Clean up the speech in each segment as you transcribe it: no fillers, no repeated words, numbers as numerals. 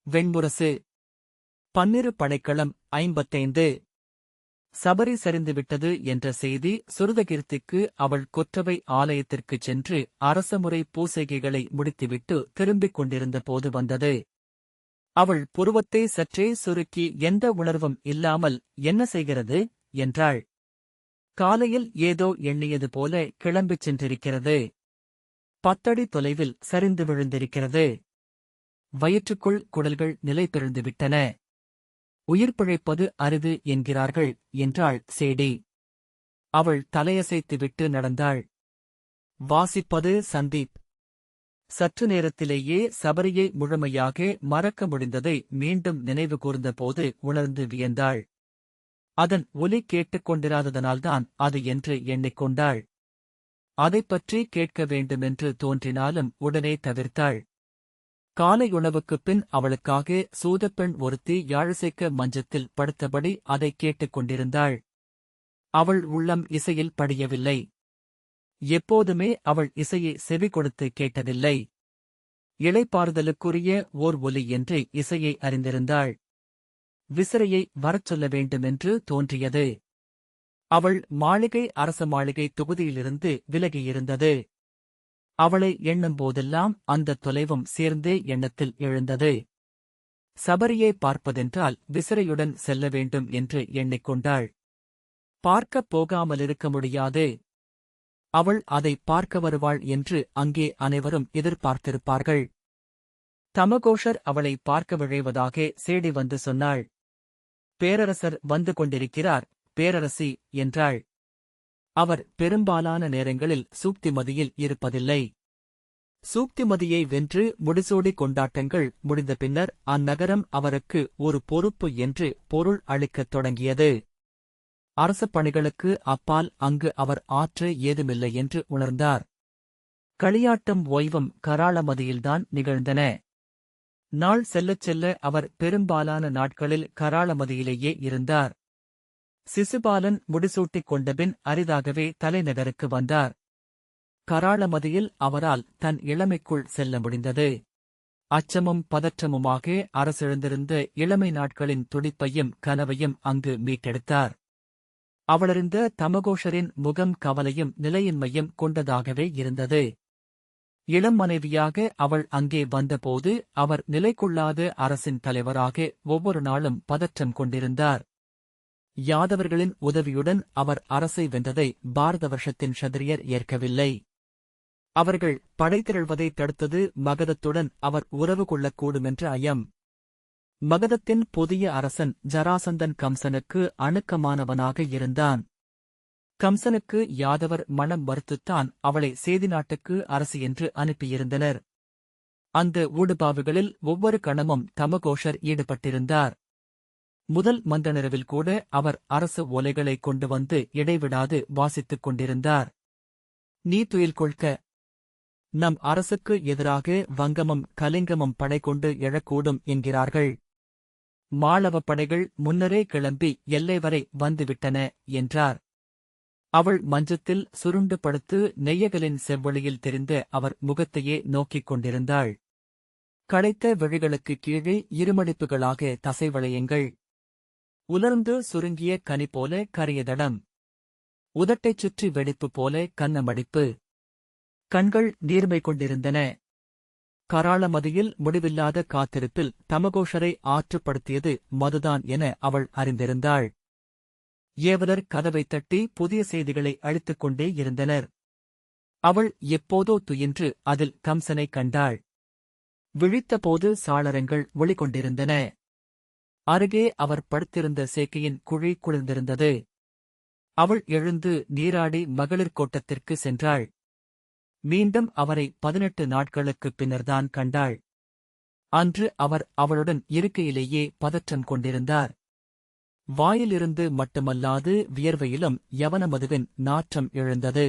வெண்முரசு. பன்னிரு படைக்களம் 55. சபரி சரிந்துவிட்டது என்ற செய்தி சுருதகீர்த்திக்கு அவள் கொற்றவை ஆலயத்திற்குச் சென்று அரசமுறை பூசைகைகளை முடித்துவிட்டு திரும்பிக் கொண்டிருந்த போது வந்தது. அவள் புருவத்தை சற்றே சுருக்கி எந்த உணர்வும் இல்லாமல் என்ன செய்கிறது என்றாள். காலையில் ஏதோ எண்ணியது போல கிளம்பிச் சென்றிருக்கிறது. 10 அடி தொலைவில் சரிந்து விழுந்திருக்கிறது. வயிற்றுக்குள் குடல்கள் நிலை பெயர்ந்துவிட்டன. உயிர் பிழைப்பது அரிது என்கிறார்கள் என்றாள் சேடி. அவள் தலையசைத்துவிட்டு நடந்தாள். வாசிப்பது சந்தீப். சற்று நேரத்திலேயே சபரியை முழுமையாக மறக்க முடிந்ததை மீண்டும் நினைவு கூர்ந்தபோது உணர்ந்து வியந்தாள். அதன் ஒலி கேட்டுக்கொண்டிராததனால்தான் அது என்று எண்ணிக்கொண்டாள். அதைப்பற்றி கேட்க வேண்டுமென்று தோன்றினாலும் உடனே தவிர்த்தாள். காலை உணவுக்குப் பின் அவளுக்காக சூதப்பெண் ஒருத்தி யாழிசைக்க மஞ்சத்தில் படுத்தபடி அதை கேட்டுக் கொண்டிருந்தாள். அவள் உள்ளம் இசையில் படியவில்லை. எப்போதுமே அவள் இசையை செவி கொடுத்து கேட்டதில்லை. இளைப்பாறுதலுக்குரிய ஓர் ஒலி என்று இசையை அறிந்திருந்தாள். விசிறையை வரச் சொல்ல வேண்டுமென்று தோன்றியது. அவள் மாளிகை அரச மாளிகை தொகுதியிலிருந்து விலகியிருந்தது. அவளை எண்ணும்போதெல்லாம் அந்த தொலைவும் சேர்ந்தே எண்ணத்தில் எழுந்தது. சபரியை பார்ப்பதென்றால் விசிறையுடன் செல்ல வேண்டும் என்று எண்ணிக்கொண்டாள். பார்க்கப் போகாமலிருக்க முடியாது. அவள் அதை பார்க்க வருவாள் என்று அங்கே அனைவரும் எதிர்பார்த்திருப்பார்கள். தமகோஷர் அவளை பார்க்க விழைவதாக சேடி வந்து சொன்னாள். பேரரசர் வந்து கொண்டிருக்கிறார், பேரரசி என்றாள். அவர் பெரும்பாலான நேரங்களில் சூக்திமதியில் இருப்பதில்லை. சூக்திமதியை வென்று முடிசூடி கொண்டாட்டங்கள் முடிந்த பின்னர் அந்நகரம் அவருக்கு ஒரு பொறுப்பு என்று பொருள் அளிக்கத் தொடங்கியது. அரச பணிகளுக்கு அப்பால் அங்கு அவர் ஆற்ற ஏதுமில்லை என்று உணர்ந்தார். களியாட்டும் ஓய்வும் கராளமதியில்தான் நிகழ்ந்தன. நாள் செல்லச் செல்ல அவர் பெரும்பாலான நாட்களில் கராளமதியிலேயே இருந்தார். சிசுபாலன் முடிசூட்டிக் கொண்டபின் அரிதாகவே தலைநகருக்கு வந்தார். கராளமதியில் அவரால் தன் இளமைக்குள் செல்ல முடிந்தது. அச்சமும் பதற்றமுமாக அரசெழுந்திருந்த இளமை நாட்களின் துடிப்பையும் கனவையும் அங்கு மீட்டெடுத்தார். அவளறிந்த தமகோஷரின் முகம் கவலையும் நிலையின்மையும் கொண்டதாகவே இருந்தது. இளம் மனைவியாக அவள் அங்கே வந்தபோது அவர் நிலைக்குள்ளாத அரசின் தலைவராக ஒவ்வொரு நாளும் பதற்றம் கொண்டிருந்தார். யாதவர்களின் உதவியுடன் அவர் அரசை வென்றதை பாரத வருஷத்தின் க்ஷத்திரியர் ஏற்கவில்லை. அவர்கள் படைதிரள்வதை தடுத்தது மகதத்துடன் அவர் உறவு கொள்ளக்கூடுமென்ற ஐயம். மகதத்தின் புதிய அரசன் ஜராசந்தன் கம்சனுக்கு அணுக்கமானவனாக இருந்தான். கம்சனுக்கு யாதவர் மனம் மறுத்துத்தான் அவளை சேதி நாட்டுக்கு அரசு என்று அனுப்பியிருந்தனர். அந்த ஊடுபாவுகளில் ஒவ்வொரு கணமும் தமகோஷர் ஈடுபட்டிருந்தார். முதல் மந்தநிறவில் கூட அவர் அரசு ஓலைகளைக் கொண்டு வந்து இடைவிடாது வாசித்துக் கொண்டிருந்தார். நீ துயில் கொள்க. நம் அரசுக்கு எதிராக வங்கமும் கலிங்கமும் படை கொண்டு எழக்கூடும் என்கிறார்கள். மாளவப் படைகள் முன்னரே கிளம்பி எல்லை வரை வந்துவிட்டன என்றார். அவள் மஞ்சத்தில் சுருண்டு படுத்து நெய்யகலின் செவ்வொளியில் தெரிந்த அவர் முகத்தையே நோக்கிக் கொண்டிருந்தாள். களைத்த விழிகளுக்குக் கீழே இருமடிப்புகளாக தசைவளையங்கள். உலர்ந்து சுருங்கிய கனி போல கரியதடம். உதட்டைச் சுற்றி வெடிப்பு போல கன்னமடிப்பு. கண்கள் நீர்மை கொண்டிருந்தன. கராளமதியில் முடிவில்லாத காத்திருப்பில் தமகோஷரை ஆற்றுப்படுத்தியது மதுதான் என அவள் அறிந்திருந்தாள். ஏவலர் கதவைத் தட்டி புதிய செய்திகளை அளித்துக் கொண்டே இருந்தனர். அவள் எப்போதோ துயின்று அதில் கம்சனைக் கண்டாள். விழித்தபோது சாளரங்கள் ஒளிகொண்டிருந்தன. அருகே அவர் படுத்திருந்த சேக்கையின் குழி குளிர்ந்திருந்தது. அவள் எழுந்து நீராடி மகளிர் கோட்டத்திற்கு சென்றாள். மீண்டும் அவரை 18 நாட்களுக்குப் பின்னர்தான் கண்டாள். அன்று அவர் அவளுடன் இருக்கையிலேயே பதற்றம் கொண்டிருந்தார். வாயிலிருந்து மட்டுமல்லாது வியர்வையிலும் யவனமதுவின் நாற்றம் எழுந்தது.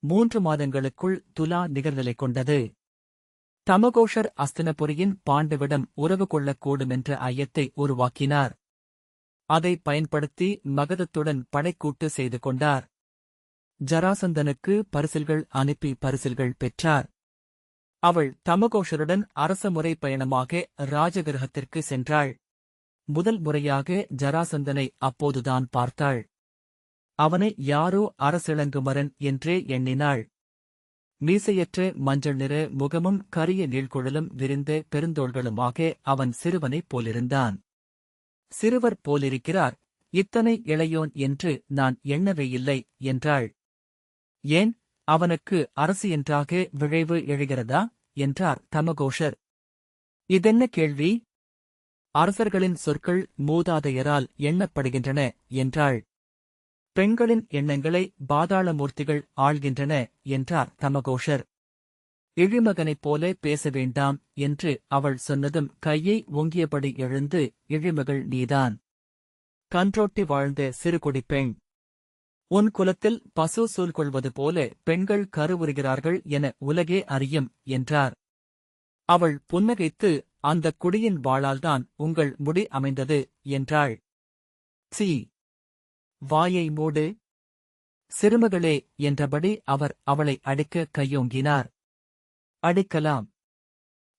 3 மாதங்களுக்குள் துலா நிகழ்நிலை கொண்டது. தமகோஷர் அஸ்தினபுரியின் பாண்டுவிடம் உறவு கொள்ளக்கூடுமென்ற ஐயத்தை உருவாக்கினார். அதை பயன்படுத்தி மகதத்துடன் படைக்கூட்டு செய்து கொண்டார். ஜராசந்தனுக்கு பரிசில்கள் அனுப்பி பரிசில்கள் பெற்றார். அவள் தமகோஷருடன் அரசமுறை பயணமாக ராஜகிருஹத்திற்கு சென்றாள். முதல் முறையாக ஜராசந்தனை அப்போதுதான் பார்த்தாள். அவனை யாரோ அரசிளங்குமரன் என்றே எண்ணினாள். மீசையற்ற மஞ்சள் நிற முகமும் கரிய நீள்குழலும் விரிந்த பெருந்தோள்களுமாக அவன் சிறுவனைப் போலிருந்தான். சிறுவர் போலிருக்கிறார், இத்தனை இளையோன் என்று நான் எண்ணவே இல்லை என்றாள். ஏன், அவனுக்கு அரசு என்றாக விழைவு எழுகிறதா என்றார் தமகோஷர். இதென்ன கேள்வி? அரசர்களின் சொற்கள் மூதாதையரால் எண்ணப்படுகின்றன என்றாள். பெண்களின் எண்ணங்களை பாதாளமூர்த்திகள் ஆள்கின்றன என்றார் தமகோஷர். இழிமகனைப் போல பேச வேண்டாம் என்று அவள் சொன்னதும் கையை ஓங்கியபடி எழுந்து, இழிமகள் நீதான். கன்றோட்டி வாழ்ந்த சிறுகுடிப்பெண். உன் குலத்தில் பசு சூழ்கொள்வது போல பெண்கள் கருவுறுகிறார்கள் என உலகே அறியும் என்றார். அவள் புன்னகைத்து, அந்தக் குடியின் வாளால்தான் உங்கள் முடி அமைந்தது என்றாள். சி, வாயை மூடு. சிறுமகளே என்றபடி அவர் அவளை அடிக்க கையோங்கினார். அடிக்கலாம்.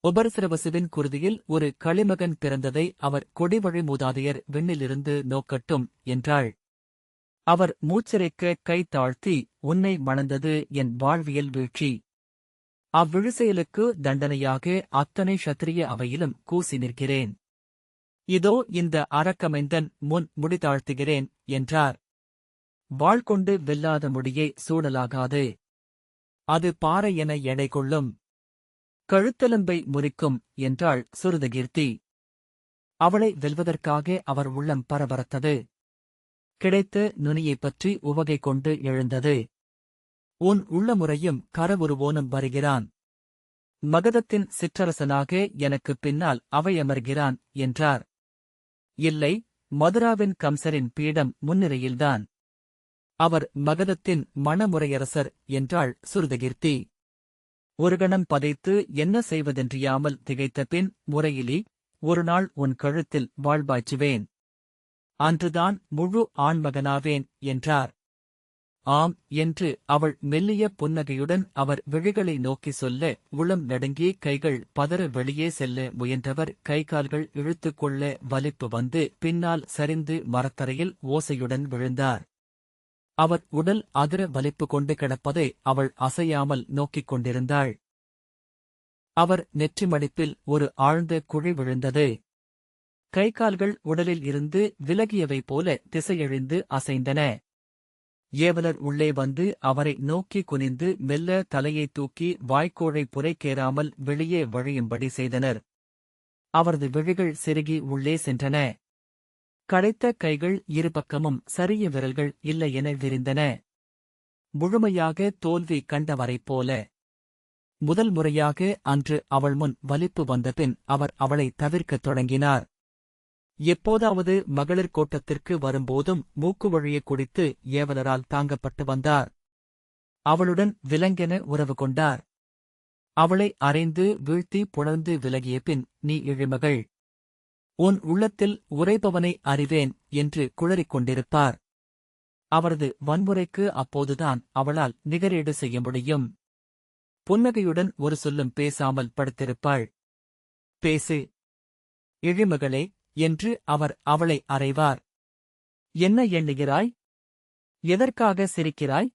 உபரசிரவசுவின் குருதியில் ஒரு களிமகன் பிறந்ததை அவர் கொடிவழி மூதாதையர் விண்ணிலிருந்து நோக்கட்டும் என்றாள். அவர் மூச்சிறைக்க கை தாழ்த்தி, உன்னை மணந்தது என் வாழ்வியல் வீழ்ச்சி. அவ்விழுசெயலுக்கு தண்டனையாக அத்தனை க்ஷத்திரிய அவையிலும் கூசி நிற்கிறேன். இதோ இந்த அரக்கமைந்தன் முன் முடிதாழ்த்துகிறேன் என்றார். வாழ்கொண்டு வெல்லாத முடியை சூழலாகாது. அது பாறை என எடை கொள்ளும். கழுத்தெலும்பை முறிக்கும் என்றாள் சுருதகீர்த்தி. அவளை வெல்வதற்காக அவர் உள்ளம் பரபரத்தது. கிடைத்த நுனியைப் பற்றி உவகை கொண்டு எழுந்தது. உன் உள்ளமுறையும் கரவுருவோனும் வருகிறான். மகதத்தின் சிற்றரசனாக எனக்குப் பின்னால் அவையமர்கிறான் என்றார். இல்லை, மதுராவின் கம்சரின் பீடம் முன்னிலையில்தான். அவர் மகதத்தின் மணமுறையரசர் என்றாள் சுருதகீர்த்தி. ஒரு கணம் பதைத்து என்ன செய்வதென்றியாமல் திகைத்த பின், முறையிலி, ஒருநாள் உன் கழுத்தில் வாழ்பாய்ச்சுவேன். அன்றுதான் முழு ஆண்மகனாவேன் என்றார். ஆம் என்று அவள் மெல்லிய புன்னகையுடன் அவர் விழிகளை நோக்கி சொல்ல, உளம் நடுங்கி கைகள் பதற வெளியே செல்ல முயன்றவர் கைகால்கள் இழுத்துக்கொள்ள வலிப்பு வந்து பின்னால் சரிந்து மரத்தரையில் ஓசையுடன் விழுந்தார். அவர் உடல் அதிர வலிப்பு கொண்டு கிடப்பதை அவள் அசையாமல் நோக்கிக் கொண்டிருந்தாள். அவர் நெற்றிமடிப்பில் ஒரு ஆழ்ந்த குழி விழுந்தது. கைகால்கள் உடலில் இருந்து விலகியவை போல திசையழிந்து அசைந்தன. ஏவலர் உள்ளே வந்து அவரை நோக்கி குனிந்து மெல்ல தலையை தூக்கி வாய்க்கோழை புரைக்கேறாமல் வெளியே வழியும்படி செய்தனர். அவரது விழிகள் செருகி உள்ளே சென்றன. களைத்த கைகள் இருபக்கமும் சரிய விரல்கள் இல்லையென விரிந்தன. முழுமையாக தோல்வி கண்டவரைப் போல. முதல் முறையாக அன்று அவள் முன் வலிப்பு வந்தபின் அவர் அவளை தவிர்க்கத் தொடங்கினார். எப்போதாவது மகளிர் கோட்டத்திற்கு வரும்போதும் மூக்கு வழியே குடித்து ஏவலரால் தாங்கப்பட்டு வந்தார். அவளுடன் விலங்கென உறவு கொண்டார். அவளை அறைந்து வீழ்த்தி புணர்ந்து விலகிய பின், நீ இழிமகள், உன் உள்ளத்தில் உரைப்பவனை அறிவேன் என்று குழறிக் கொண்டிருப்பார். அவரது வன்முறைக்கு அப்போதுதான் அவளால் நிகரேடு செய்ய முடியும். புன்னகையுடன் ஒரு சொல்லும் பேசாமல் படுத்திருப்பாள். பேசு, இழிமகளே என்று அவர் அவளை அறைவார். என்ன எண்ணுகிறாய்? எதற்காக சிரிக்கிறாய்?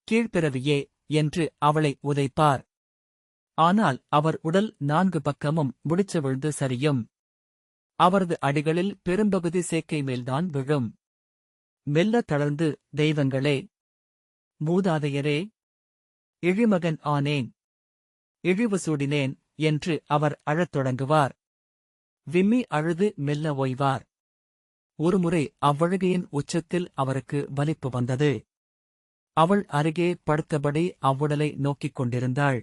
கீழ்ப்பிறவியே என்று அவளை உதைப்பார். ஆனால் அவர் உடல் 4 பக்கமும் முடிச்சவிழ்ந்து சரியும். அவரது அடிகளில் பெரும்பகுதி சேக்கை மேல்தான் விழும். மெல்ல தளர்ந்து, தெய்வங்களே, மூதாதையரே, இழிமகன் ஆனேன், இழிவு சூடினேன் என்று அவர் அழத் தொடங்குவார். விம்மி அழுது மெல்ல ஓய்வார். ஒருமுறை அவ்வழுகையின் உச்சத்தில் அவருக்கு வலிப்பு வந்தது. அவள் அருகே படுத்தபடி அவ்வுடலை நோக்கிக் கொண்டிருந்தாள்.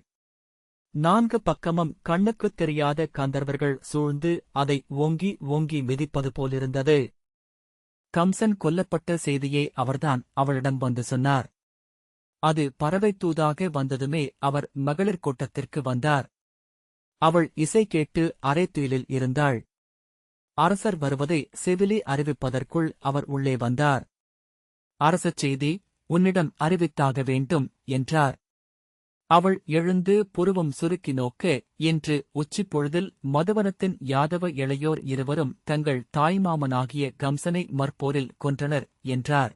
4 பக்கமும் கண்ணுக்குத் தெரியாத கந்தர்வர்கள் சூழ்ந்து அதை ஓங்கி ஓங்கி மிதிப்பது போலிருந்தது. கம்சன் கொல்லப்பட்ட செய்தியை அவர்தான் அவளிடம் வந்து சொன்னார். அது பறவை தூதாக வந்ததுமே அவர் மகளிர் கூட்டத்திற்கு வந்தார். அவள் இசை கேட்டு அரைத்துயிலில் இருந்தாள். அரசர் வருவதை செவிலி அறிவிப்பதற்குள் அவர் உள்ளே வந்தார். அரசச் செய்தி, உன்னிடம் அறிவித்தாக வேண்டும் என்றார். அவள் எழுந்து புருவம் சுருக்கி நோக்க, இன்று உச்சிப்பொழுதில் மதுவனத்தின் யாதவ இளையோர் இருவரும் தங்கள் தாய்மாமனாகிய கம்சனை மற்போரில் கொன்றனர் என்றார்.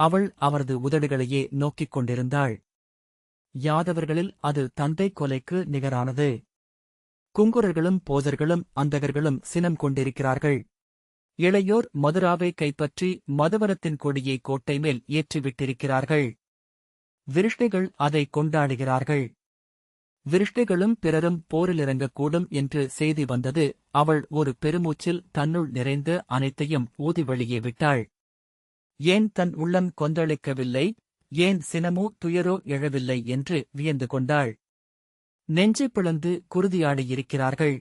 அவள் அவரது உதடுகளையே நோக்கிக் கொண்டிருந்தாள். யாதவர்களில் அது தந்தை கொலைக்கு நிகரானது. குங்குரர்களும் போதர்களும் அந்தகர்களும் சினம் கொண்டிருக்கிறார்கள். இளையோர் மதுராவை கைப்பற்றி மதுவனத்தின் கொடியை கோட்டை மேல் ஏற்றிவிட்டிருக்கிறார்கள். விருஷ்டிகள் அதை கொண்டாடுகிறார்கள். விருஷ்டிகளும் பிறரும் போரிலிறங்கக்கூடும் என்று செய்தி வந்தது. அவள் ஒரு பெருமூச்சில் தன்னுள் நிறைந்த அனைத்தையும் ஊதி வெளியே விட்டாள். ஏன் தன் உள்ளம் கொந்தளிக்கவில்லை, ஏன் சினமோ துயரோ எழவில்லை என்று வியந்து கொண்டாள். நெஞ்சை பிளந்து குருதியாடியிருக்கிறார்கள்.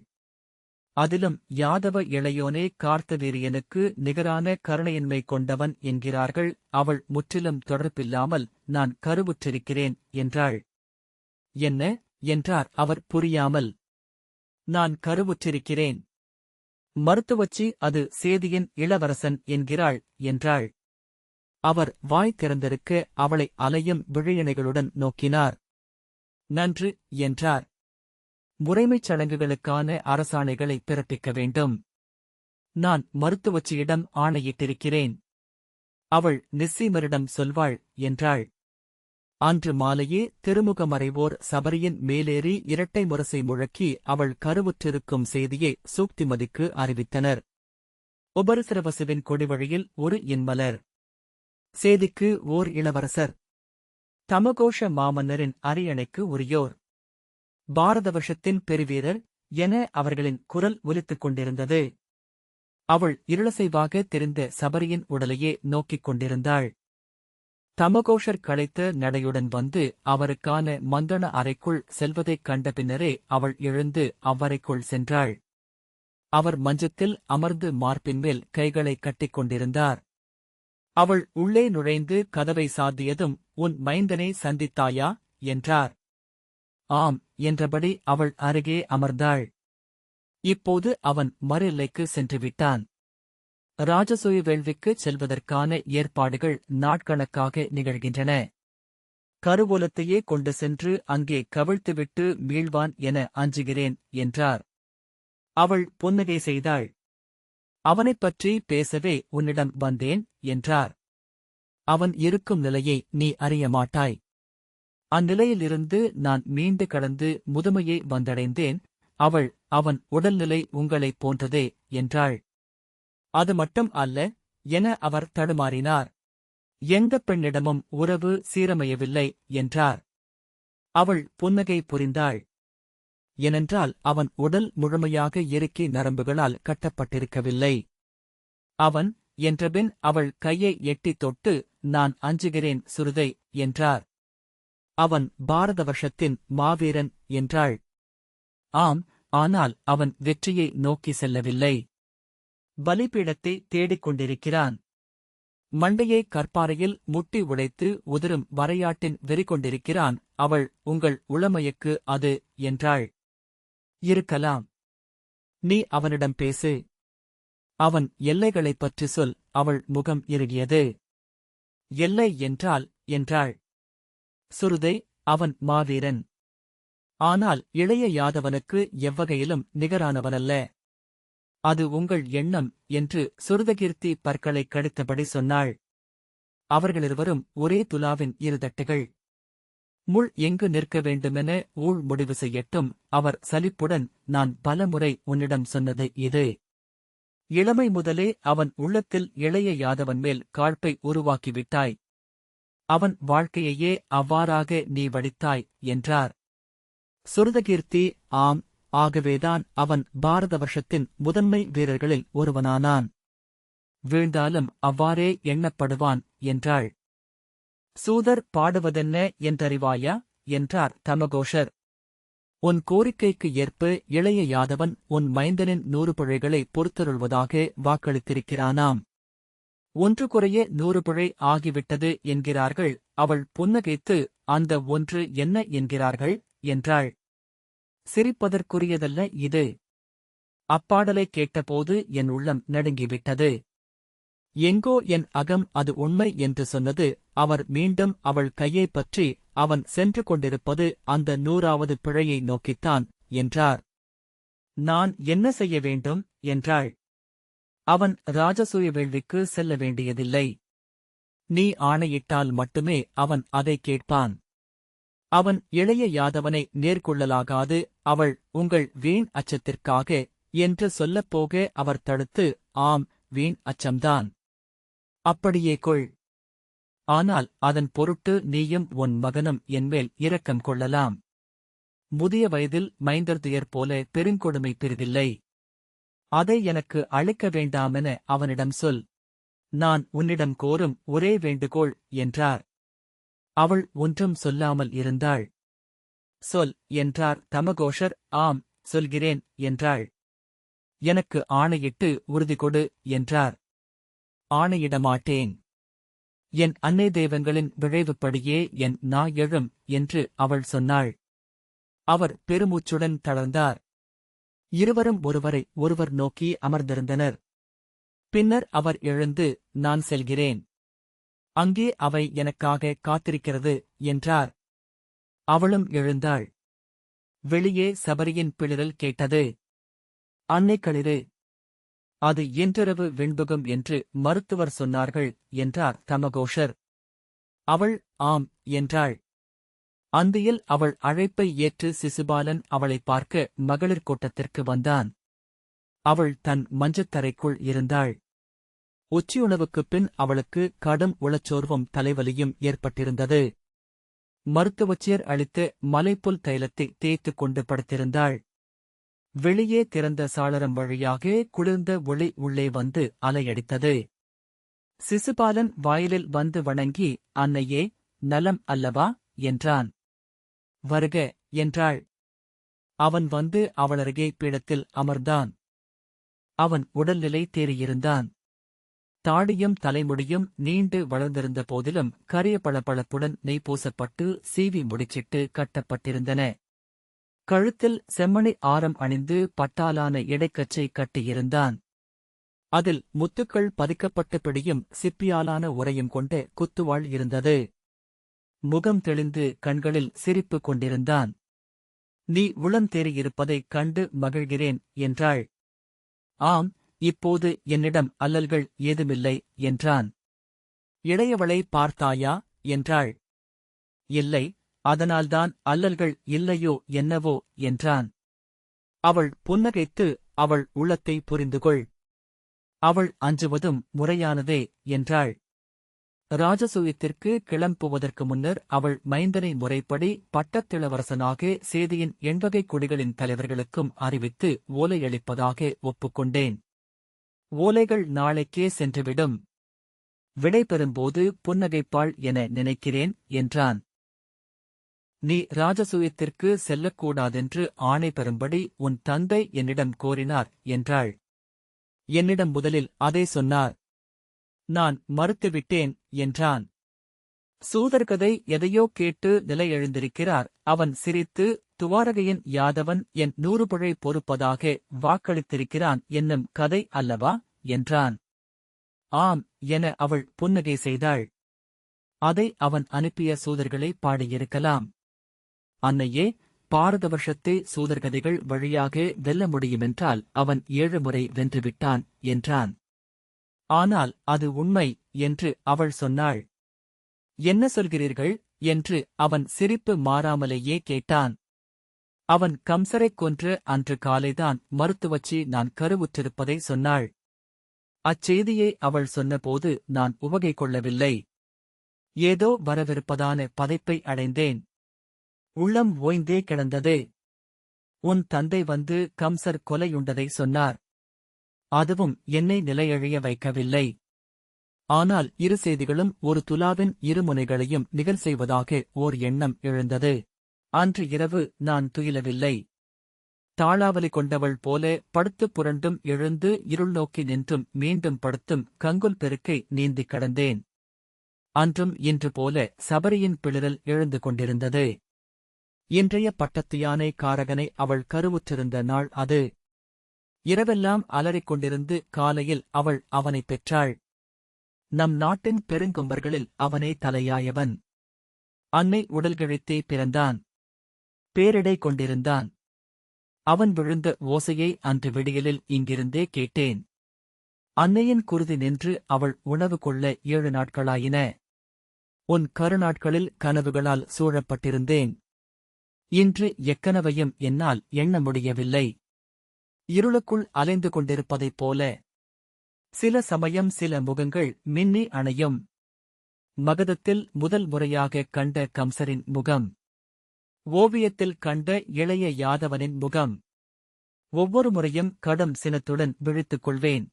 அதிலும் யாதவ இளையோனே கார்த்தவீரியனுக்கு நிகரான கருணையின்மை கொண்டவன் என்கிறார்கள். அவள் முற்றிலும் தொடர்பில்லாமல் நான் கருவுற்றிருக்கிறேன் என்றாள். என்ன என்றார் அவர் புரியாமல். நான் கருவுற்றிருக்கிறேன். மருத்துவச்சி அது சேதியின் இளவரசன் என்கிறாள் என்றாள். அவர் வாய் திறந்திருக்க அவளை அலையும் விழியணைகளுடன் நோக்கினார். நன்று என்றார். முறைமைச் சடங்குகளுக்கான அரசாணைகளை பிறப்பிக்க வேண்டும். நான் மருத்துவச்சியிடம் ஆணையிட்டிருக்கிறேன். அவள் நிஸ்ஸீமரிடம் சொல்வாள் என்றாள். அன்று மாலையே திருமுகமறைவோர் சபரியின் மேலேறி இரட்டை முரசை முழக்கி அவள் கருவுற்றிருக்கும் செய்தியை சூக்திமதிக்கு அறிவித்தனர். உபரிசரவசுவின் கொடிவழியில் ஒரு இன்மலர். சேதிக்கு ஓர் இளவரசர். தமகோஷ மாமன்னரின் அரியணைக்கு உரியோர். பாரதவர்ஷத்தின் பெருவீரர் என அவர்களின் குரல் ஒலித்துக் கொண்டிருந்தது. அவள் இருளசைவாக தெரிந்த சபரியின் உடலையே நோக்கிக் கொண்டிருந்தாள். தமகோஷர் களைத்த நடையுடன் வந்து அவருக்கான மந்தன அறைக்குள் செல்வதைக் கண்ட பின்னரே அவள் எழுந்து அவ்வறைக்குள் சென்றாள். அவர் மஞ்சத்தில் அமர்ந்து மார்பின்மேல் கைகளை கட்டிக் கொண்டிருந்தார். அவள் உள்ளே நுழைந்து கதவை சாத்தியதும், உன் மைந்தனை சந்தித்தாயா என்றார். ஆம் என்றபடி அவள் அருகே அமர்ந்தாள். இப்போது அவன் மறு சென்றுவிட்டான். ராஜசூய வேள்விக்குச் செல்வதற்கான ஏற்பாடுகள் நாட்கணக்காக நிகழ்கின்றன. கருவூலத்தையே கொண்டு சென்று அங்கே கவிழ்த்துவிட்டு மீள்வான் என அஞ்சுகிறேன் என்றார். அவள் புன்னகை செய்தாள். அவனைப் பற்றி பேசவே உன்னிடம் வந்தேன் என்றார். அவன் இருக்கும் நிலையை நீ அறிய மாட்டாய். அந்நிலையிலிருந்து நான் மீண்டு கடந்து முதுமையை வந்தடைந்தேன். அவன் உடல்நிலை உங்களைப் போன்றதே என்றாள். அது மட்டும் அல்ல என அவர் தடுமாறினார். எந்தப் பெண்ணிடமும் உறவு சீரமையவில்லை என்றார். அவள் புன்னகை புரிந்தாள். ஏனென்றால் அவன் உடல் முழுமையாக இறுக்கி நரம்புகளால் கட்டப்பட்டிருக்கவில்லை. அவன் என்றபின் அவள் கையை எட்டித் தொட்டு, நான் அஞ்சுகிறேன் சுருதை என்றார். அவன் பாரதவர்ஷத்தின் மாவீரன் என்றாள். ஆம், ஆனால் அவன் வெற்றியை நோக்கி செல்லவில்லை. பலிபீடத்தை தேடிக் கொண்டிருக்கிறான். மண்டையை கற்பாறையில் முட்டி உடைத்து உதிரும் வரையாட்டின் வெறிகொண்டிருக்கிறான். அவள் உங்கள் உளமையக்கு அது என்றாள். இருக்கலாம். நீ அவனிடம் பேசு. அவன் எல்லைகளைப் பற்றி சொல். அவள் முகம் இறுகியது. எல்லை என்றாள். சுருதை, அவன் மாவீரன். ஆனால் இளைய யாதவனுக்கு எவ்வகையிலும் நிகரானவனல்ல. அது உங்கள் எண்ணம் என்று சுருதகீர்த்தி பற்களைக் கடித்தபடி சொன்னாள். அவர்களிருவரும் ஒரே துலாவின் இருதட்டுகள். முள் எங்கு நிற்க வேண்டுமென ஊழ் முடிவு செய்யட்டும். அவர் சலிப்புடன், நான் பலமுறை உன்னிடம் சொன்னது இது. இளமை முதலே அவன் உள்ளத்தில் இளைய யாதவன் மேல் காழ்ப்பை உருவாக்கிவிட்டாய். அவன் வாழ்க்கையையே அவ்வாறாக நீ வடித்தாய் என்றார். சுருதகீர்த்தி, ஆம், ஆகவேதான் அவன் பாரதவர்ஷத்தின் முதன்மை வீரர்களில் ஒருவனானான். வீழ்ந்தாலும் அவ்வாறே எண்ணப்படுவான் என்றாள். சூதர் பாடுவதென்ன என்றறிவாயா என்றார் தமகோஷர். உன் கோரிக்கைக்கு ஏற்ப இளைய யாதவன் உன் மைந்தனின் 100 பிழைகளை பொறுத்தருள்வதாக வாக்களித்திருக்கிறானாம். 1 குறைய 100 பிழை ஆகிவிட்டது என்கிறார்கள். அவள் புன்னகைத்து, அந்த 1 என்ன என்கிறார்கள் என்றாள். சிரிப்பதற்குரியதல்ல இது. அப்பாடலைக் கேட்டபோது என் உள்ளம் நடுங்கிவிட்டது. எங்கோ என் அகம் அது உண்மை என்று சொன்னது. அவர் மீண்டும் அவள் கையைப் பற்றி, அவன் சென்று கொண்டிருப்பது அந்த 100வது பிழையை நோக்கித்தான், என்றார். நான் என்ன செய்ய வேண்டும்? என்றாள். அவன் ராஜசூய வேள்விக்கு செல்ல வேண்டியதில்லை. நீ ஆணையிட்டால் மட்டுமே அவன் அதை கேட்பான். அவன் இளைய யாதவனை நேர்கொள்ளலாகாது. அவள் உங்கள் வீண் அச்சத்திற்காக என்று சொல்லப்போக அவர் தடுத்து, ஆம், வீண் அச்சம்தான். அப்படியே கொள். ஆனால் அதன் பொருட்டு நீயும் உன் மகனும் என்மேல் இரக்கம் கொள்ளலாம். முதிய வயதில் மைந்தர்துயர் போல பெருங்கொடுமை பெரிதில்லை. அதை எனக்கு அளிக்க வேண்டாமென அவனிடம் சொல். நான் உன்னிடம் கோரும் ஒரே வேண்டுகோள் என்றார். அவள் ஒன்றும் சொல்லாமல் இருந்தாள். சொல் என்றார் தமகோஷர். ஆம், சொல்கிறேன் என்றாள். எனக்கு ஆணையிட்டு உறுதி கொடு என்றார். ஆணையிடமாட்டேன். என் அன்னை தெய்வங்களின் விழைவுப்படியே என் நா எழும் என்று அவள் சொன்னாள். அவர் பெருமூச்சுடன் தளர்ந்தார். இருவரும் ஒருவரை ஒருவர் நோக்கி அமர்ந்திருந்தனர். பின்னர் அவர் எழுந்து, நான் செல்கிறேன். அங்கே அவை எனக்காக காத்திருக்கிறது என்றார். அவளும் எழுந்தாள். வெளியே சபரியின் பிளிரல் கேட்டது. அன்னை களிறு. அது இன்றிரவு விண்புகும் என்று மருத்துவர் சொன்னார்கள் என்றார் தமகோஷர். அவள் ஆம் என்றாள். அந்தியில் அவள் அழைப்பை ஏற்று சிசுபாலன் அவளைப் பார்க்க மகளிர் கூட்டத்திற்கு வந்தான். அவள் தன் மஞ்சத்தரைக்குள் இருந்தாள். உச்சியுணவுக்குப் பின் அவளுக்கு கடும் உளச்சோர்வும் தலைவலியும் ஏற்பட்டிருந்தது. மருத்துவச்சியர் அளித்த மலைப்புல் தைலத்தை தேய்த்துக் கொண்டு படுத்திருந்தாள். வெளியே திறந்த சாளரம் வழியாக குளிர்ந்த ஒளி உள்ளே வந்து அலையடித்தது. சிசுபாலன் வாயிலில் வந்து வணங்கி, அன்னையே, நலம் அல்லவா என்றான். வருக என்றாள். அவன் வந்து அவளருகே பீடத்தில் அமர்ந்தான். அவன் உடல்நிலை தேறியிருந்தான். தாடியும் தலைமுடியும் நீண்டு வளர்ந்திருந்த போதிலும் கரிய பளபளப்புடன் நெய் பூசப்பட்டு சீவி முடிச்சிட்டு கட்டப்பட்டிருந்தன. கழுத்தில் செம்மணி ஆரம் அணிந்து பட்டாலான இடைக்கச்சை கட்டியிருந்தான். அதில் முத்துக்கள் பதிக்கப்பட்ட பிடியும் சிப்பியாலான உரையும் கொண்ட குத்துவாள் இருந்தது. முகம் தெளிந்து கண்களில் சிரிப்பு கொண்டிருந்தான். நீ உளந்தேறியிருப்பதைக் கண்டு மகிழ்கிறேன் என்றாள். ஆம், இப்போது என்னிடம் அல்லல்கள் ஏதுமில்லை என்றான். இளையவளை பார்த்தாயா என்றாள். இல்லை, அதனால்தான் அல்லல்கள் இல்லையோ என்னவோ என்றான். அவள் புன்னகைத்து, அவள் உள்ளத்தை புரிந்துகொள். அவள் அஞ்சுவதும் முறையானதே என்றாள். ராஜசூயத்திற்கு கிளம்புவதற்கு முன்னர் அவள் மைந்தனை முறைப்படி பட்டத்திளவரசனாக சேதியின் 8 குடிகளின் தலைவர்களுக்கும் அறிவித்து ஓலையளிப்பதாக ஒப்புக்கொண்டேன். ஓலைகள் நாளைக்கே சென்றுவிடும். விடை பெறும்போது புன்னகைப்பாள் என நினைக்கிறேன் என்றான். நீ ராஜசூயத்திற்கு செல்லக்கூடாதென்று ஆணை பெறும்படி உன் தந்தை என்னிடம் கோரினார் என்றாள். என்னிடம் முதலில் அதை சொன்னார். நான் மறுத்துவிட்டேன் என்றான். சூதர்கதை எதையோ கேட்டு நிலையெழுந்திருக்கிறார். அவன் சிரித்து, துவாரகையின் யாதவன் என் 100 பிழை பொறுப்பதாக வாக்களித்திருக்கிறான் என்னும் கதை அல்லவா என்றான். ஆம் என அவள் புன்னகை செய்தாள். அதை அவன் அனுப்பிய சூதர்களை பாடியிருக்கலாம். அன்னையே, பாரத வருஷத்தை சூதர்கதைகள் வழியாக வெல்ல முடியுமென்றால் அவன் 7 முறை வென்றுவிட்டான் என்றான். ஆனால் அது உண்மை என்று அவள் சொன்னாள். என்ன சொல்கிறீர்கள் என்று அவன் சிரிப்பு மாறாமலேயே கேட்டான். அவன் கம்சரைக் கொன்று அன்று காலைதான் மருத்துவச்சி நான் கருவுற்றிருப்பதை சொன்னாள். அச்செய்தியை அவள் சொன்னபோது நான் உவகை கொள்ளவில்லை. ஏதோ வரவிருப்பதான பதைப்பை அடைந்தேன். உள்ளம் ஓய்ந்தே கிடந்தது. உன் தந்தை வந்து கம்சர் கொலையுண்டதை சொன்னார். அதுவும் என்னை நிலையழிய வைக்கவில்லை. ஆனால் இரு செய்திகளும் ஒரு துலாவின் இருமுனைகளையும் நிகழ் செய்வதாக ஓர் எண்ணம் எழுந்தது. அன்று இரவு நான் துயிலவில்லை. தாளாவலி கொண்டவள் போல படுத்துப் புரண்டும் எழுந்து இருள் நோக்கி நின்றும் மீண்டும் படுத்தும் கங்குல் பெருக்கை நீந்திக் கடந்தேன். அன்றும் இன்று போல சபரியின் பிளிரல் எழுந்து கொண்டிருந்தது. இன்றைய பட்டத்து யானை காரகனை அவள் கருவுற்றிருந்த நாள் அது. இரவெல்லாம் அலறிக் கொண்டிருந்து காலையில் அவள் அவனைப் பெற்றாள். நம் நாட்டின் பெருங்கொம்பர்களில் அவனே தலையாயவன். அன்னை உடல்கிழித்தே பிறந்தான். பேரிடை கொண்டிருந்தான். அவன் விழுந்த ஓசையை அன்று விடியலில் இங்கிருந்தே கேட்டேன். அன்னையின் குருதி நின்று அவள் உணவு கொள்ள 7 நாட்களாயின. உன் கருநாட்களில் கனவுகளால் சூழப்பட்டிருந்தேன். இன்று எக்கனவையும் என்னால் எண்ண முடியவில்லை. இருளுக்குள் அலைந்து கொண்டிருப்பதைப் போல. சில சமயம் சில முகங்கள் மின்னி அணையும். மகதத்தில் முதல் முறையாகக் கண்ட கம்சரின் முகம். ஓவியத்தில் கண்ட இளைய யாதவனின் முகம். ஒவ்வொரு முறையும் கடும் சினத்துடன் விழித்துக் கொள்வேன்.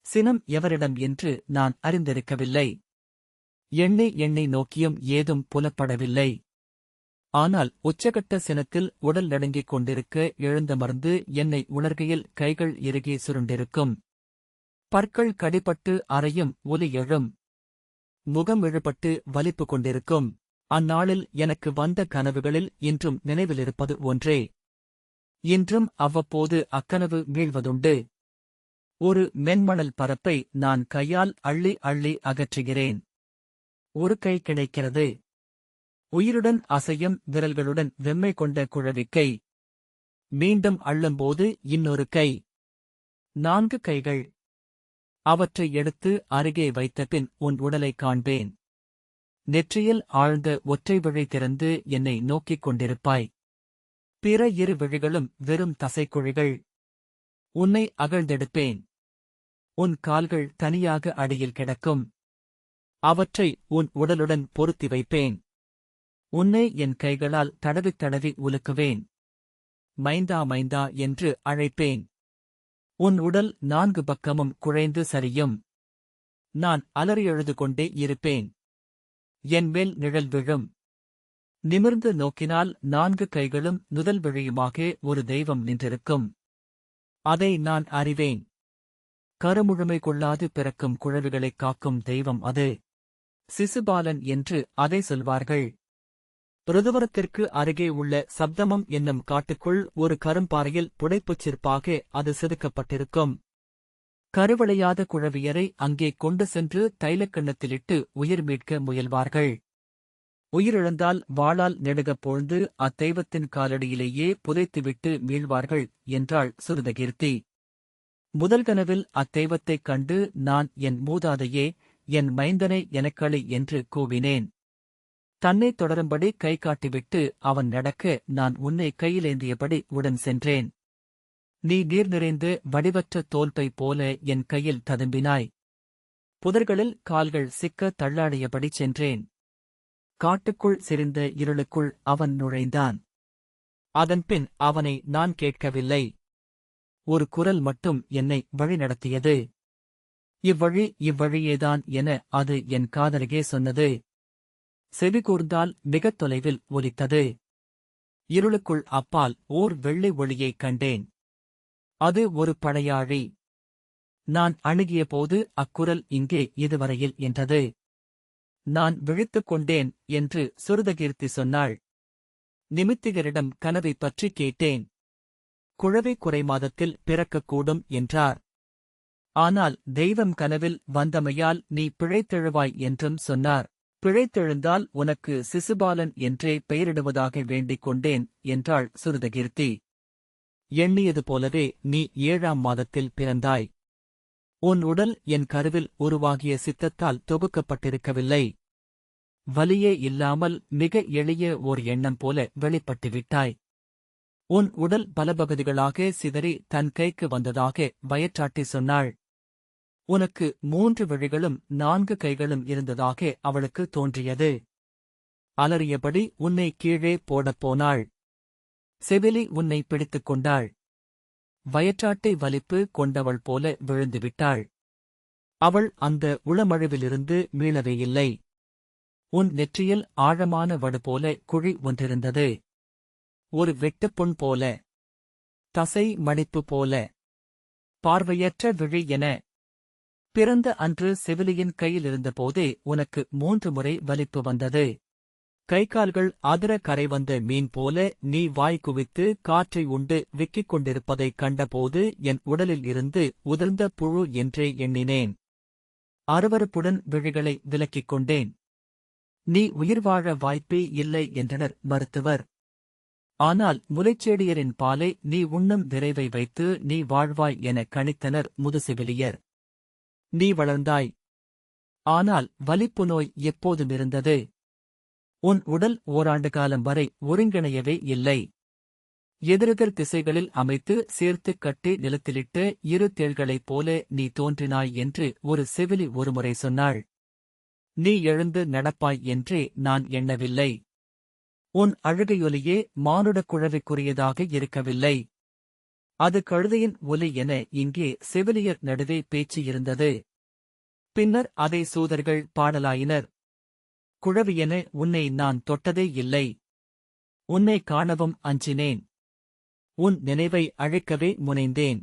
சினம் எவரிடம் என்று நான் அறிந்திருக்கவில்லை. எண்ணி எண்ணி நோக்கியும் ஏதும் புலப்படவில்லை. ஆனால் உச்சகட்ட சினத்தில் உடல் நடுங்கிக் கொண்டிருக்க எழுந்தமர்ந்து என்னை உணர்கையில் கைகள் இறுகி சுருண்டிருக்கும். பற்கள் கடிபட்டு அறையும் ஒலி எழும். முகம் இழுபட்டு வலிப்பு கொண்டிருக்கும். அந்நாளில் எனக்கு வந்த கனவுகளில் இன்றும் நினைவிலிருப்பது ஒன்றே. இன்றும் அவ்வப்போது அக்கனவு மீள்வதுண்டு. ஒரு மென்மணல் பரப்பை நான் கையால் அள்ளி அள்ளி அகற்றுகிறேன். ஒரு கை கிடைக்கிறது. உயிருடன் அசையும் விரல்களுடன் வெம்மை கொண்ட குழவிக்கை. மீண்டும் அள்ளும்போது இன்னொரு கை. 4 கைகள். அவற்றை எடுத்து அருகே வைத்தபின் உன் உடலைக் காண்பேன். நெற்றியில் ஆழ்ந்த ஒற்றை விழி திறந்து என்னை நோக்கிக் கொண்டிருப்பாய். பிற 2 விழிகளும் வெறும் தசைக்குழிகள். உன்னை அகழ்ந்தெடுப்பேன். உன் கால்கள் தனியாக அடியில் கிடக்கும். அவற்றை உன் உடலுடன் பொருத்தி வைப்பேன். உன்னை என் கைகளால் தடவித் தடவி உலுக்குவேன். மைந்தா மைந்தா என்று அழைப்பேன். உன் உடல் 4 பக்கமும் குழைந்து சரியும். நான் அலறி அழுது கொண்டே இருப்பேன். என் மேல் நிழல் விழும். நிமிர்ந்து நோக்கினால் 4 கைகளும் நுதல் விழியுமாக ஒரு தெய்வம் நின்றிருக்கும். அதை நான் அறிவேன். கருமுழுமை கொள்ளாது பிறக்கும் குழவிகளைக் காக்கும் தெய்வம் அது. சிசுபாலன் என்று அதை சொல்வார்கள். ருதுவரத்திற்கு அருகே உள்ள சப்தமம் என்னும் காட்டுக்குள் ஒரு கரும்பாறையில் புடைப்புச் சிற்பாக அது செதுக்கப்பட்டிருக்கும். கருவளையாத குழவியரை அங்கே கொண்டு சென்று தைலக்கிண்ணத்திலிட்டு உயிர் மீட்க முயல்வார்கள். உயிரிழந்தால் வாளால் நெடுகப் போழ்ந்து அத்தெய்வத்தின் காலடியிலேயே புதைத்துவிட்டு மீள்வார்கள் என்றாள் சுருதகீர்த்தி. முதல் கனவில் அத்தெய்வத்தைக் கண்டு நான் என் மூதாதையே, என் மைந்தனை எனக்களி என்று கூவினேன். தன்னை தொடரும்படி கை காட்டிவிட்டு அவன் நடக்க நான் உன்னை கையிலேந்தியபடி உடன் சென்றேன். நீ நீர் நிறைந்து வடிவற்ற தோல்பை போல என் கையில் ததும்பினாய். புதர்களில் கால்கள் சிக்க தள்ளாடியபடி சென்றேன். காட்டுக்குள் சிரிந்த இருளுக்குள் அவன் நுழைந்தான். அதன்பின் அவனை நான் கேட்கவில்லை. ஒரு குரல் மட்டும் என்னை வழிநடத்தியது. இவ்வழி இவ்வழியேதான் என அது என் காதருகே சொன்னது. செவிகூர்ந்தால் மிகத் தொலைவில் ஒலித்தது. இருளுக்குள் அப்பால் ஓர் வெள்ளை ஒளியைக் கண்டேன். அது ஒரு படையாழி. நான் அணுகியபோது அக்குரல் இங்கே இதுவரையில் என்றது. நான் விழித்துக் கொண்டேன் என்று சுருதகீர்த்தி சொன்னாள். நிமித்திகரிடம் கனவைப் பற்றி கேட்டேன். குழவை குறைமாதத்தில் பிறக்கக்கூடும் என்றார். ஆனால் தெய்வம் கனவில் வந்தமையால் நீ பிழைத்தெழுவாய் என்றும் சொன்னார். பிழைத்தெழுந்தால் உனக்கு சிசுபாலன் என்றே பெயரிடுவதாக வேண்டிக் கொண்டேன் என்றாள் சுருதகீர்த்தி. எண்ணியது போலவே நீ 7ஆம் மாதத்தில் பிறந்தாய். உன் உடல் என் கருவில் உருவாகிய சித்தத்தால் தொகுக்கப்பட்டிருக்கவில்லை. வலியே இல்லாமல் மிக எளிய ஓர் எண்ணம் போல வெளிப்பட்டுவிட்டாய். உன் உடல் பலபகுதிகளாக சிதறி தன் கைக்கு வந்ததாக வயற்றாட்டி சொன்னாள். உனக்கு 3 விழிகளும் 4 கைகளும் இருந்ததாக அவளுக்கு தோன்றியது. அலறியபடி உன்னை கீழே போடப் போனாள். செவிலி உன்னை பிடித்துக் கொண்டாள். வயற்றாட்டை வலிப்பு கொண்டவள் போல விழுந்துவிட்டாள். அவள் அந்த உளமழுவிலிருந்து மீளவே இல்லை. உன் நெற்றியில் ஆழமான வடு போல குழி ஒன்றிருந்தது. ஒரு வெட்டுப்புண் போல, தசை மடிப்பு போல, பார்வையற்ற விழி என. பிறந்த அன்று செவிலியின் கையிலிருந்தபோதே உனக்கு 3 முறை வலிப்பு வந்தது. கைகால்கள் அதிர கரை வந்த மீன் போல நீ வாய் குவித்து காற்றை உண்டு விக்கிக் கொண்டிருப்பதைக் கண்டபோது என் உடலில் இருந்து உதிர்ந்த புழு என்றே எண்ணினேன். அருவருப்புடன் விழிகளை விலக்கிக் கொண்டேன். நீ உயிர் வாழ வாய்ப்பே இல்லை என்றனர் மருத்துவர். ஆனால் முலைச்சேடியரின் பாலை நீ உண்ணும் விரைவை வைத்து நீ வாழ்வாய் என கணித்தனர் முதுசெவிலியர். நீ வளர்ந்தாய். ஆனால் வலிப்பு நோய் எப்போதுமிருந்தது. உன் உடல் ஓராண்டு காலம் வரை ஒருங்கிணையவே இல்லை. எதிரெதிர் திசைகளில் அமைத்து சேர்த்துக் கட்டி நிலத்திலிட்டு இரு தேள்களைப் போல நீ தோன்றினாய் என்று ஒரு செவிலி ஒருமுறை சொன்னாள். நீ எழுந்து நடப்பாய் என்றே நான் எண்ணவில்லை. உன் அழுகையொலியே மானுடக் குழவிக்குரியதாக இருக்கவில்லை. அது கழுதையின் ஒலி என இங்கே செவிலியர் நடுவே பேச்சு இருந்தது. பின்னர் அதை சூதர்கள் பாடலாயினர். குழவியென உன்னை நான் தொட்டதே இல்லை. உன்னை காணவும் அஞ்சினேன். உன் நினைவை அழைக்கவே முனைந்தேன்.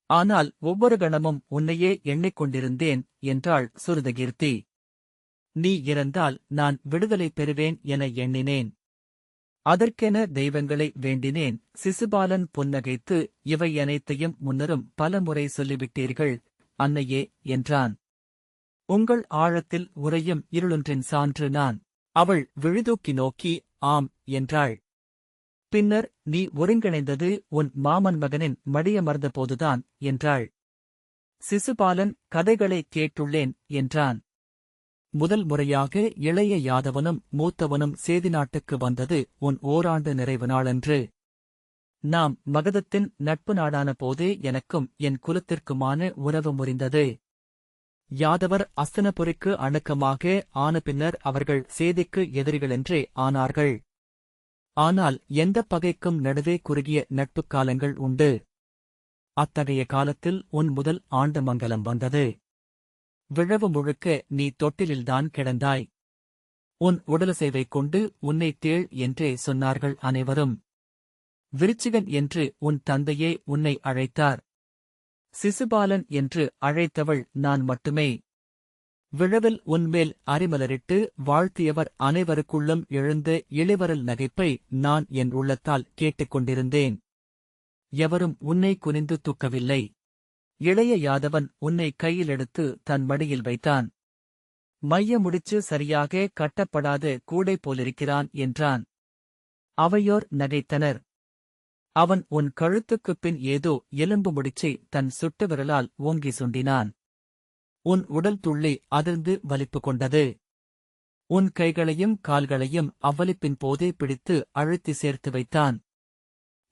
ஆனால் ஒவ்வொரு கணமும் உன்னையே எண்ணிக்கொண்டிருந்தேன் என்றாள் சுருதகீர்த்தி. நீ இறந்தால் நான் விடுதலை பெறுவேன் என எண்ணினேன். அதற்கென தெய்வங்களை வேண்டினேன். சிசுபாலன் புன்னகைத்து, இவை அனைத்தையும் முன்னரும் பலமுறை சொல்லிவிட்டீர்கள் அன்னையே என்றான். உங்கள் ஆழத்தில் உறையும் இருளொன்றின் சான்று நான். அவள் விழிதூக்கி நோக்கி ஆம் என்றாள். பின்னர் நீ ஒருங்கிணைந்தது உன் மாமன் மகனின் மடியமர்ந்தபோதுதான் என்றாள். சிசுபாலன் கதைகளை கேட்டுள்ளேன் என்றான். முதல் முறையாக இளைய யாதவனும் மூத்தவனும் சேதி நாட்டுக்கு வந்தது உன் ஓராண்டு நிறைவு நாளன்று. நாம் மகதத்தின் நட்பு நாடான போதே எனக்கும் என் குலத்திற்குமான உறவு முறிந்தது. யாதவர் அஸ்தனபுரிக்கு அணுக்கமாக ஆன பின்னர் அவர்கள் சேதிக்கு எதிரிகளென்றே ஆனார்கள். ஆனால் எந்தப் பகைக்கும் நடுவே குறுகிய நட்புக் காலங்கள் உண்டு. அத்தகைய காலத்தில் உன் முதல் ஆண்டு மங்கலம் வந்தது. விழவு முழுக்க நீ தொட்டிலில்தான் கிடந்தாய். உன் உடலசைவைக் கொண்டு உன்னை தேள் என்றே சொன்னார்கள் அனைவரும். விருச்சிகன் என்று உன் தந்தையே உன்னை அழைத்தார். சிசுபாலன் என்று அழைத்தவள் நான் மட்டுமே. விழவில் உன்மேல் அரிமலரிட்டு வாழ்த்தியவர் அனைவருக்குள்ளும் எழுந்த இளிவரல் நகைப்பை நான் என் உள்ளத்தால் கேட்டுக்கொண்டிருந்தேன். எவரும் உன்னை குனிந்து தூக்கவில்லை. இளைய யாதவன் உன்னை கையிலெடுத்து தன் மடியில் வைத்தான். மைய முடிச்சு சரியாக கட்டப்படாத கூடை போலிருக்கிறான் என்றான். அவையோர் நகைத்தனர். அவன் உன் கழுத்துக்குப் பின் ஏதோ எலும்பு முடிச்சை தன் சுட்டு விரலால் ஓங்கி சுண்டினான். உன் உடல் துள்ளி அதிர்ந்து வலிப்பு கொண்டது. உன் கைகளையும் கால்களையும் அவ்வலிப்பின் போதே பிடித்து அழுத்தி சேர்த்து வைத்தான்.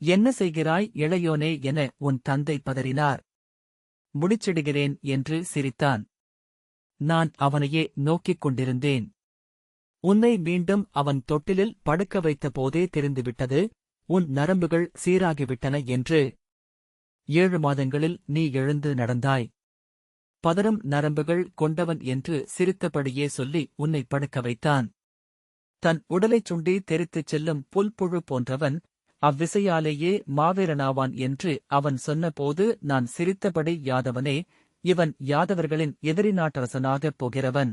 என்ன செய்கிறாய் இளையோனே என உன் தந்தை பதறினார். முடிச்சிடுகிறேன் என்று சிரித்தான். நான் அவனையே நோக்கிக் கொண்டிருந்தேன். உன்னை மீண்டும் அவன் தொட்டிலில் படுக்க வைத்த போதே தெரிந்துவிட்டது, உன் நரம்புகள் சீராகிவிட்டன என்று. 7 மாதங்களில் நீ எழுந்து நடந்தாய். பதறும் நரம்புகள் கொண்டவன் என்று சிரித்தபடியே சொல்லி உன்னை படுக்க வைத்தான். தன் உடலைச் சுண்டி தெரித்துச் செல்லும் புல்புழு போன்றவன் அவ்விசையாலேயே மாவீரனாவான் என்று அவன் சொன்னபோது நான் சிரித்தபடி யாதவனே, இவன் யாதவர்களின் எதிரி நாட்டரசனாகப் போகிறவன்.